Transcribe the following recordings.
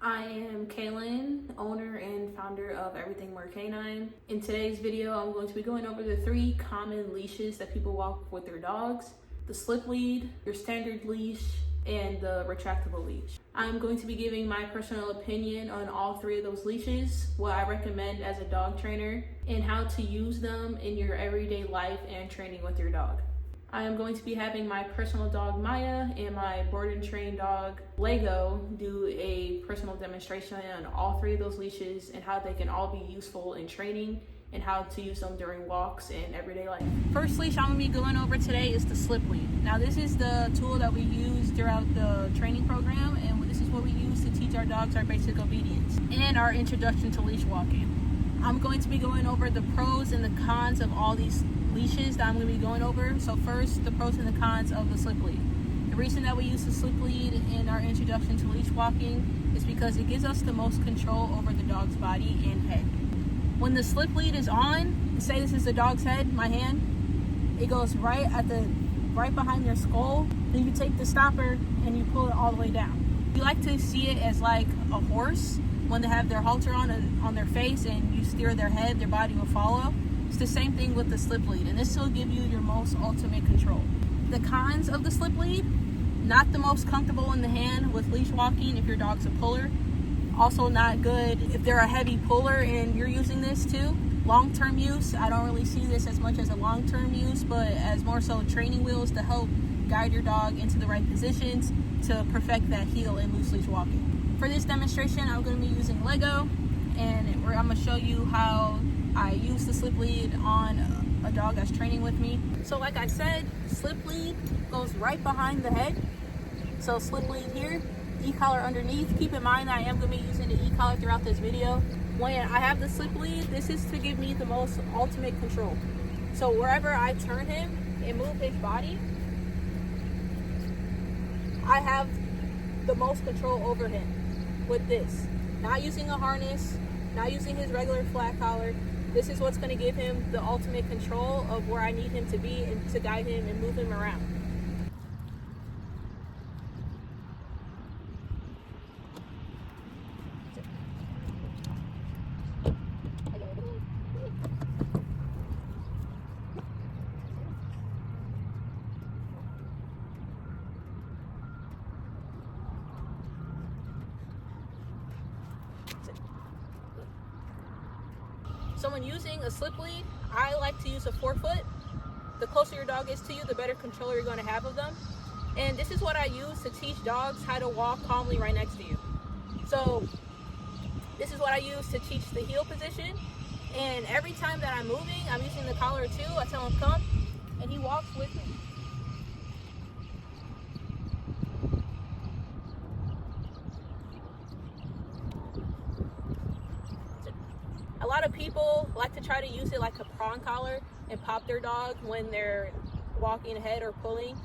I am Kaylin, owner and founder of Everything More Canine. In today's video, I'm going to be going over the 3 common leashes that people walk with their dogs: the slip lead, your standard leash, and the retractable leash. I'm going to be giving my personal opinion on all 3 of those leashes, what I recommend as a dog trainer, and how to use them in your everyday life and training with your dog. I am going to be having my personal dog Maya and my board and trained dog Lego do a personal demonstration on all 3 of those leashes and how they can all be useful in training and how to use them during walks and everyday life. First leash I'm going to be going over today is the slip lead. Now this is the tool that we use throughout the training program, and this is what we use to teach our dogs our basic obedience and our introduction to leash walking. I'm going to be going over the pros and the cons of all these leashes that I'm going to be going over. So first, the pros and the cons of the slip lead. The reason that we use the slip lead in our introduction to leash walking is because it gives us the most control over the dog's body and head. When the slip lead is on, say this is the dog's head, my hand, it goes right behind their skull. Then you take the stopper and you pull it all the way down. We like to see it as like a horse. When they have their halter on their face and you steer their head, their body will follow. It's the same thing with the slip lead, and this will give you your most ultimate control. The cons of the slip lead: not the most comfortable in the hand with leash walking if your dog's a puller. Also not good if they're a heavy puller and you're using this too. Long-term use, I don't really see this as much as a long-term use, but as more so training wheels to help guide your dog into the right positions to perfect that heel and loose leash walking. For this demonstration, I'm going to be using Lego, and I'm going to show you how I use the slip lead on a dog that's training with me. So like I said, slip lead goes right behind the head. So slip lead here, e-collar underneath. Keep in mind that I am going to be using the e-collar throughout this video. When I have the slip lead, this is to give me the most ultimate control. So wherever I turn him and move his body, I have the most control over him. With this, not using a harness, not using his regular flat collar, this is what's going to give him the ultimate control of where I need him to be and to guide him and move him around. So when using a slip lead, I like to use a 4-foot. The closer your dog is to you, the better control you're going to have of them. And this is what I use to teach dogs how to walk calmly right next to you. So this is what I use to teach the heel position. And every time that I'm moving, I'm using the collar too. I tell him come, and he walks with me. A lot of people like to try to use it like a prong collar and pop their dog when they're walking ahead or pulling.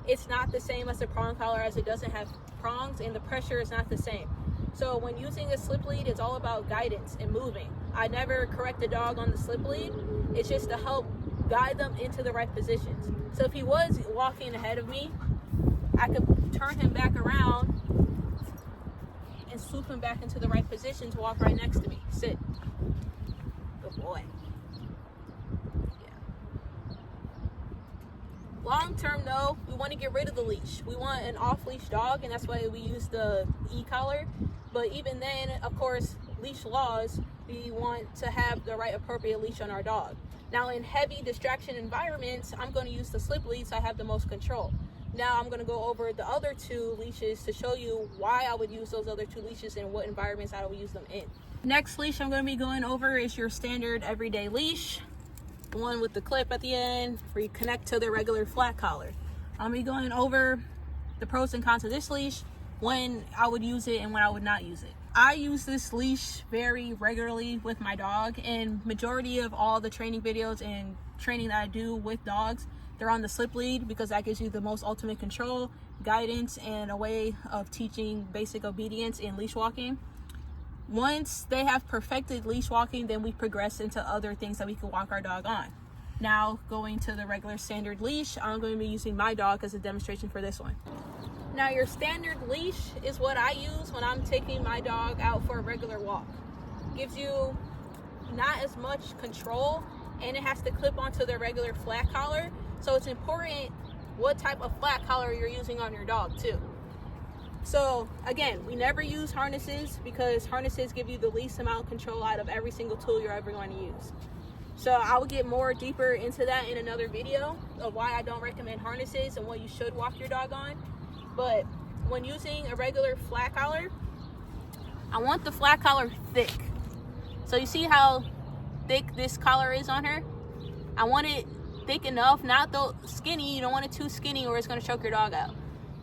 It's not the same as a prong collar, as it doesn't have prongs and the pressure is not the same. So when using a slip lead, it's all about guidance and moving. I never correct the dog on the slip lead. It's just to help guide them into the right positions. So if he was walking ahead of me, I could turn him back around and swoop him back into the right position to walk right next to me. Sit. Good boy. Yeah. Long term though, we want to get rid of the leash. We want an off-leash dog, and that's why we use the e-collar. But even then, of course, leash laws, we want to have the right appropriate leash on our dog. Now in heavy distraction environments, I'm going to use the slip lead so I have the most control. Now I'm going to go over the other 2 leashes to show you why I would use those other 2 leashes and what environments I would use them in. Next leash I'm going to be going over is your standard everyday leash, the one with the clip at the end where you connect to the regular flat collar. I'm going to be going over the pros and cons of this leash, when I would use it and when I would not use it. I use this leash very regularly with my dog, and majority of all the training videos and training that I do with dogs, they're on the slip lead because that gives you the most ultimate control, guidance, and a way of teaching basic obedience in leash walking. Once they have perfected leash walking, then we progress into other things that we can walk our dog on. Now going to the regular standard leash, I'm going to be using my dog as a demonstration for this one. Now your standard leash is what I use when I'm taking my dog out for a regular walk. Gives you not as much control, and it has to clip onto the regular flat collar. So it's important what type of flat collar you're using on your dog too. So again, we never use harnesses because harnesses give you the least amount of control out of every single tool you're ever going to use. So I will get more deeper into that in another video of why I don't recommend harnesses and what you should walk your dog on. But when using a regular flat collar, I want the flat collar thick. So you see how thick this collar is on her? I want it thick enough, not though skinny. You don't want it too skinny or it's going to choke your dog out.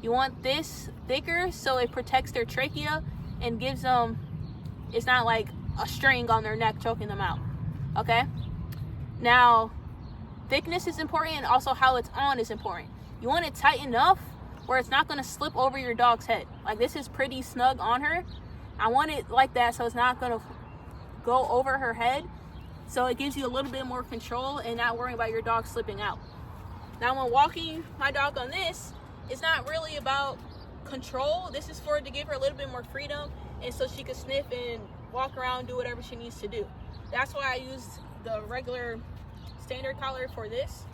You want this thicker so it protects their trachea and gives them, it's not like a string on their neck choking them out. Okay? Now, thickness is important, and also how it's on is important. You want it tight enough where it's not going to slip over your dog's head. Like this is pretty snug on her. I want it like that so it's not going to go over her head. So it gives you a little bit more control and not worrying about your dog slipping out. Now when walking my dog on this, it's not really about control. This is for it to give her a little bit more freedom and so she can sniff and walk around, do whatever she needs to do. That's why I use the regular standard collar for this.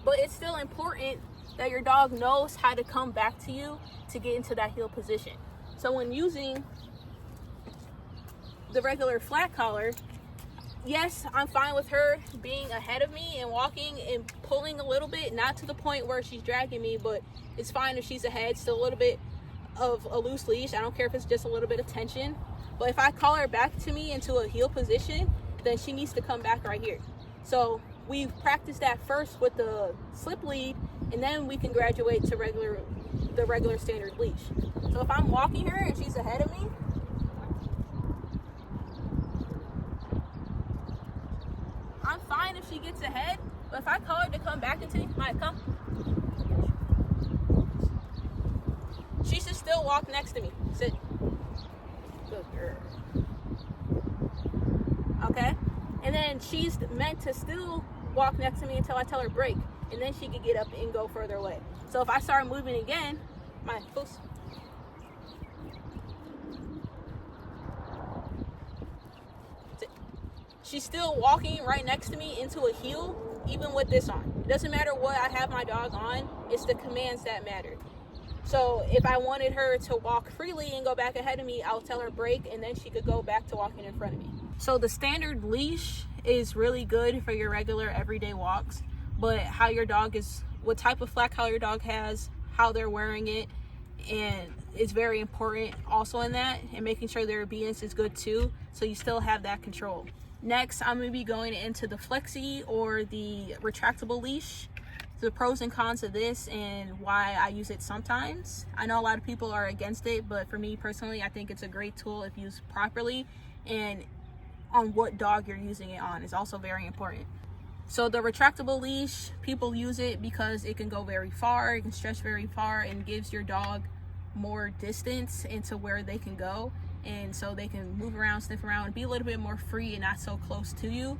But it's still important that your dog knows how to come back to you to get into that heel position. So when using the regular flat collar, yes, I'm fine with her being ahead of me and walking and pulling a little bit, not to the point where she's dragging me, but it's fine if she's ahead, still a little bit of a loose leash. I don't care if it's just a little bit of tension. But if I call her back to me into a heel position, then she needs to come back right here. So we've practiced that first with the slip lead, and then we can graduate to the regular standard leash. So if I'm walking her and she's ahead of me, I'm fine if she gets ahead, but if I call her to come back into me, come. She should still walk next to me. Sit. Good girl. Okay? And then she's meant to still walk next to me until I tell her break. And then she can get up and go further away. So if I start moving again, she's still walking right next to me into a heel, even with this on. It doesn't matter what I have my dog on, it's the commands that matter. So if I wanted her to walk freely and go back ahead of me, I'll tell her break, and then she could go back to walking in front of me. So the standard leash is really good for your regular everyday walks, but how your dog is, what type of flat collar your dog has, how they're wearing it, and it's very important also in that, and making sure their obedience is good too, so you still have that control. Next, I'm going to be going into the flexi or the retractable leash, the pros and cons of this and why I use it sometimes. I know a lot of people are against it, but for me personally, I think it's a great tool if used properly, and on what dog you're using it on is also very important. So the retractable leash, people use it because it can go very far, it can stretch very far, and gives your dog more distance into where they can go, and so they can move around, sniff around, and be a little bit more free and not so close to you.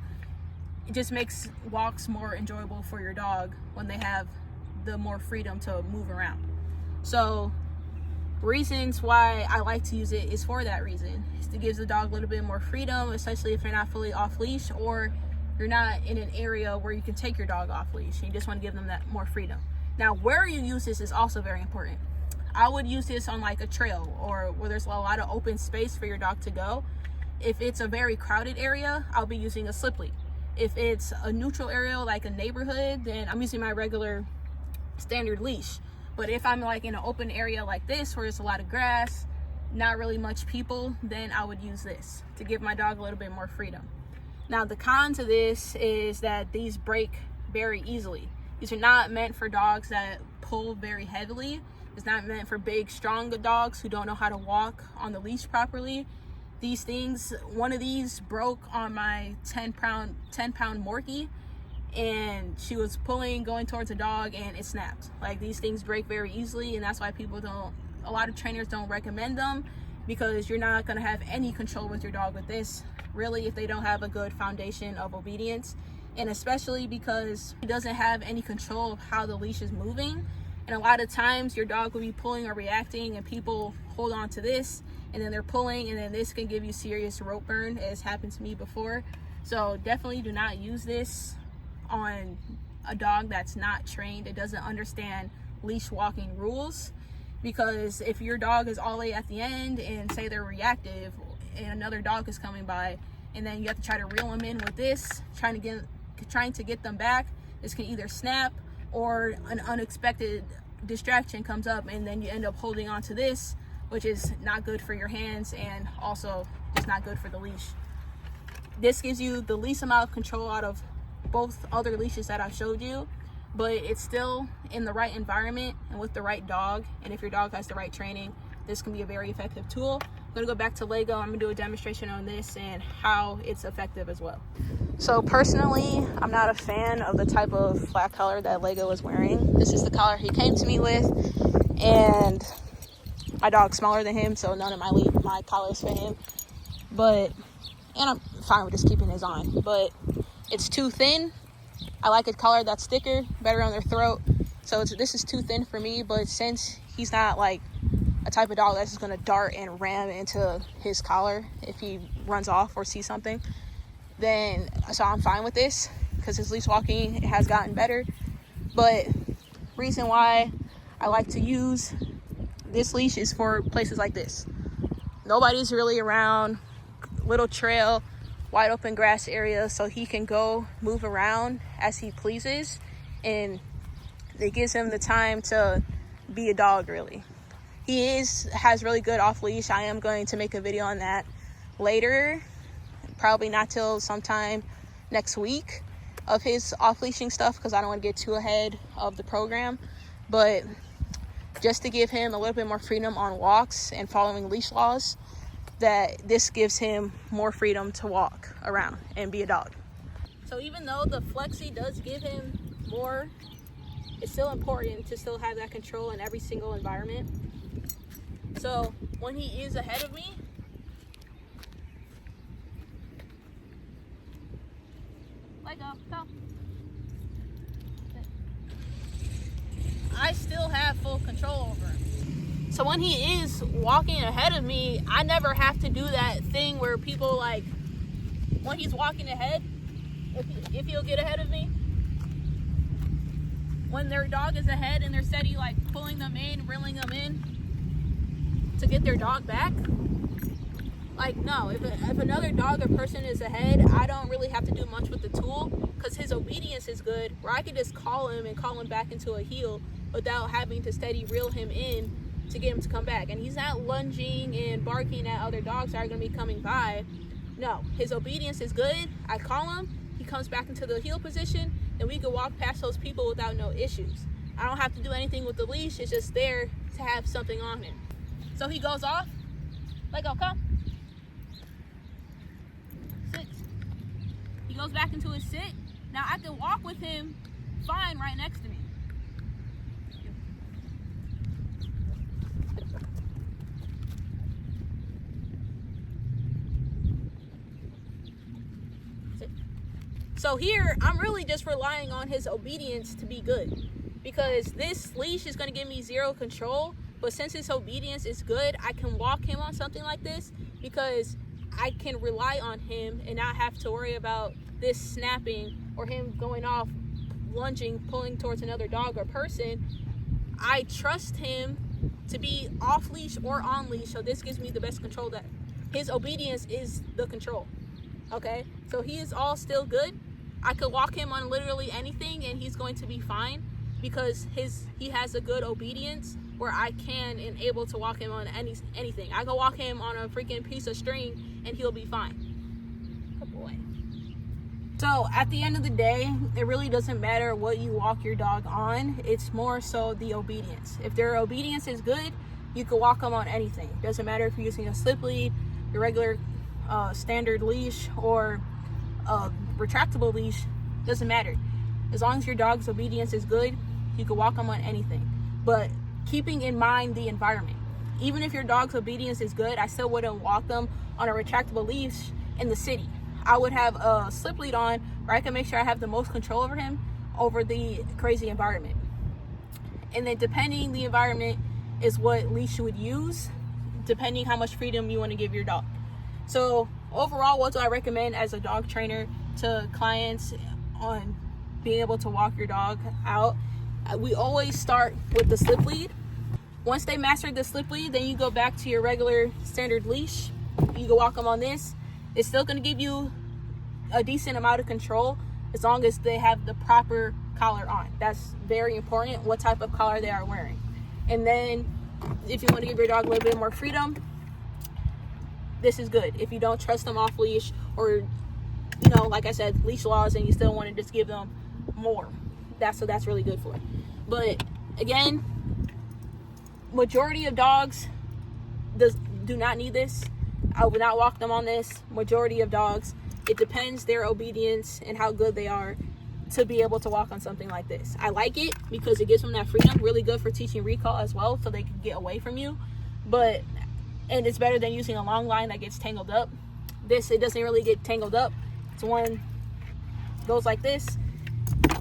It just makes walks more enjoyable for your dog when they have the more freedom to move around. So reasons why I like to use it is for that reason. It gives the dog a little bit more freedom, especially if you're not fully off leash or you're not in an area where you can take your dog off leash and you just want to give them that more freedom. Now, where you use this is also very important. I would use this on like a trail or where there's a lot of open space for your dog to go. If it's a very crowded area, I'll be using a slip lead. If it's a neutral area like a neighborhood, then I'm using my regular standard leash. But if I'm like in an open area like this where there's a lot of grass, not really much people, then I would use this to give my dog a little bit more freedom. Now the con to this is that these break very easily. These are not meant for dogs that pull very heavily. It's not meant for big, strong dogs who don't know how to walk on the leash properly. These things, one of these broke on my 10-pound Morkie, and she was pulling, going towards a dog, and it snapped. Like, these things break very easily, and that's why a lot of trainers don't recommend them, because you're not gonna have any control with your dog with this, really, if they don't have a good foundation of obedience. And especially because he doesn't have any control of how the leash is moving, And a lot of times your dog will be pulling or reacting and people hold on to this and then they're pulling, and then this can give you serious rope burn, as happened to me before. So definitely do not use this on a dog that's not trained. It doesn't understand leash walking rules, because if your dog is all the way at the end and say they're reactive and another dog is coming by, and then you have to try to reel them in with this, trying to get them back, this can either snap or an unexpected distraction comes up, and then you end up holding on to this, which is not good for your hands and also just not good for the leash. This gives you the least amount of control out of both other leashes that I showed you, but it's still in the right environment and with the right dog. And if your dog has the right training, this can be a very effective tool. I'm gonna go back to Lego. I'm gonna do a demonstration on this and how it's effective as well. So personally, I'm not a fan of the type of flat collar that Lego is wearing. This is the collar he came to me with, and my dog's smaller than him, so none of my collars fit him. And I'm fine with just keeping his on, but it's too thin. I like a collar that's thicker, better on their throat. So this is too thin for me, but since he's not like a type of dog that's just gonna dart and ram into his collar if he runs off or sees something, so I'm fine with this because his leash walking has gotten better. But reason why I like to use this leash is for places like this. Nobody's really around, little trail, wide open grass area, so he can go move around as he pleases, and it gives him the time to be a dog. Really, he has really good off leash. I am going to make a video on that later, probably not till sometime next week, of his off leashing stuff, because I don't want to get too ahead of the program. But just to give him a little bit more freedom on walks and following leash laws, that this gives him more freedom to walk around and be a dog. So even though the flexi does give him more, it's still important to still have that control in every single environment. So when he is ahead of me, let go, go. I still have full control over him. So when he is walking ahead of me, I never have to do that thing where people, like, when he's walking ahead, if he'll get ahead of me, when their dog is ahead and they're steady, like, pulling them in, reeling them in to get their dog back, like, no, if another dog or person is ahead, I don't really have to do much with the tool, because his obedience is good, where I can just call him and call him back into a heel without having to steady reel him in to get him to come back. And he's not lunging and barking at other dogs that are going to be coming by. No, his obedience is good. I call him, he comes back into the heel position, and we can walk past those people without no issues. I don't have to do anything with the leash. It's just there to have something on him. So he goes off, let go, come. Sit. He goes back into his sit. Now I can walk with him fine right next to me. So here, I'm really just relying on his obedience to be good, because this leash is going to give me zero control, but since his obedience is good, I can walk him on something like this because I can rely on him and not have to worry about this snapping or him going off, lunging, pulling towards another dog or person. I trust him to be off leash or on leash, so this gives me the best control. That his obedience is the control. Okay, so he is all still good. I could walk him on literally anything and he's going to be fine, because he has a good obedience where I can and able to walk him on anything. I can walk him on a freaking piece of string and he'll be fine. Good boy. So at the end of the day, it really doesn't matter what you walk your dog on. It's more so the obedience. If their obedience is good, you can walk them on anything. Doesn't matter if you're using a slip lead, your regular standard leash, or retractable leash. Doesn't matter. As long as your dog's obedience is good, you can walk them on anything. But keeping in mind the environment. Even if your dog's obedience is good, I still wouldn't walk them on a retractable leash in the city. I would have a slip lead on where I can make sure I have the most control over him over the crazy environment. And then depending the environment is what leash you would use, depending how much freedom you want to give your dog. So overall, what do I recommend as a dog trainer to clients on being able to walk your dog out? We always start with the slip lead. Once they master the slip lead, then you go back to your regular standard leash. You can walk them on this. It's still going to give you a decent amount of control as long as they have the proper collar on. That's very important, what type of collar they are wearing. And then if you want to give your dog a little bit more freedom, this is good. If you don't trust them off leash, or like I said, leash laws, and you still want to just give them more, that's what that's really good for. But again, majority of dogs do not need this. I would not walk them on this. Majority of dogs, it depends their obedience and how good they are to be able to walk on something like this. I like it because it gives them that freedom. Really good for teaching recall as well, so they can get away from you. And it's better than using a long line that gets tangled up. This, it doesn't really get tangled up. It's one goes like this,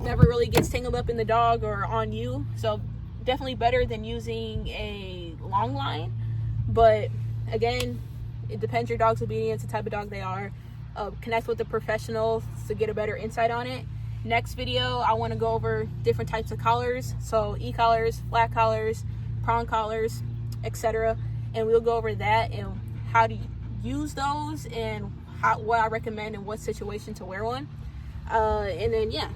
never really gets tangled up in the dog or on you. So definitely better than using a long line. But again, it depends your dog's obedience, the type of dog they are. Connect with the professional to get a better insight on it. Next video, I want to go over different types of collars. So e-collars, flat collars, prong collars, etc. And we'll go over that and how to use those and what I recommend in what situation to wear one. And then, yeah,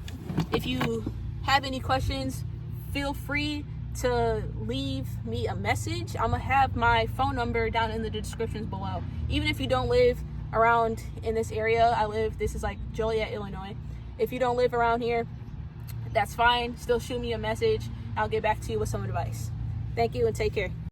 if you have any questions, feel free to leave me a message. I'm gonna have my phone number down in the descriptions below. Even if you don't live around in this area, this is like Joliet, Illinois. If you don't live around here, that's fine. Still shoot me a message. I'll get back to you with some advice. Thank you and take care.